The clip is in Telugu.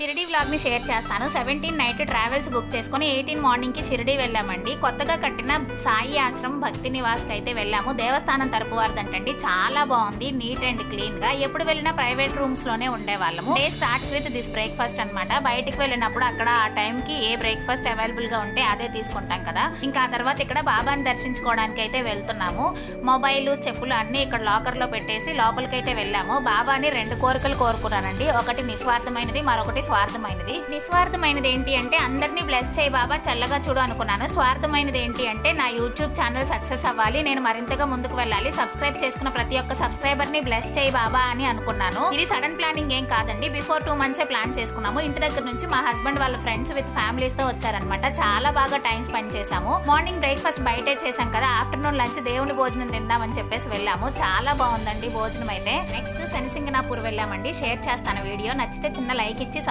షిరిడి వ్లాగ్ ని షేర్ చేస్తాను. 17 నైట్ ట్రావెల్స్ బుక్ చేసుకుని 18 మార్నింగ్ కి షిరిడి వెళ్ళామండి. కొత్తగా కట్టిన సాయి ఆశ్రమం భక్తి నివాస్ కి అయితే వెళ్ళాము. దేవస్థానం తరపు వారిదంటండి. చాలా బాగుంది, నీట్ అండ్ క్లీన్ గా. ఎప్పుడు వెళ్ళినా ప్రైవేట్ రూమ్స్ లోనే ఉండేవాళ్ళము. Day starts with this breakfast అన్నమాట. బయటికి వెళ్ళినప్పుడు అక్కడ ఆ టైం కి ఏ బ్రేక్ఫాస్ట్ అవైలబుల్ గా ఉంటే అదే తీసుకుంటాం కదా. ఇంకా ఆ తర్వాత ఇక్కడ బాబాని దర్శించుకోవడానికి అయితే వెళ్తున్నాము. మొబైల్, చెప్పులు అన్ని ఇక్కడ లాకర్ లో పెట్టేసి లోపలికైతే వెళ్ళాము. బాబాని 2 కోరికలు కోరుకున్నానండి. ఒకటి నిస్వార్థమైనది, మరొకటి స్వార్థమైనది. నిస్వార్థమైనది ఏంటి అంటే అందరినీ బ్లెస్ చేయి బాబా, చల్లగా చూడు అనుకున్నాను. స్వార్థమైనది ఏంటి అంటే నా యూట్యూబ్ ఛానల్ సక్సెస్ అవ్వాలి, నేను మరింతగా ముందుకు వెళ్ళాలి, సబ్స్క్రైబ్ చేసుకున్న ప్రతి ఒక్క సబ్స్క్రైబర్ ని బ్లెస్ చేయి బాబా అని అనుకున్నాను. ఇది సడన్ ప్లానింగ్ ఏం కాదండి. బిఫోర్ 2 మంత్స్ ప్లాన్ చేసుకున్నాము. ఇంటి దగ్గర నుంచి మా హస్బెండ్ వాళ్ళ ఫ్రెండ్స్ విత్ ఫ్యామిలీస్ తో వచ్చారనమాట. చాలా బాగా టైం స్పెండ్ చేశాము. మార్నింగ్ బ్రేక్ఫాస్ట్ బయటే చేశాం కదా, ఆఫ్టర్నూన్ లంచ్ దేవుని భోజనం తిందామని చెప్పేసి వెళ్ళాము. చాలా బాగుందండి భోజనం అయితే. నెక్స్ట్ శనిసింగనాపూర్ వెళ్ళామండి. షేర్ చేస్తాను వీడియో. నచ్చితే చిన్న లైక్ ఇచ్చి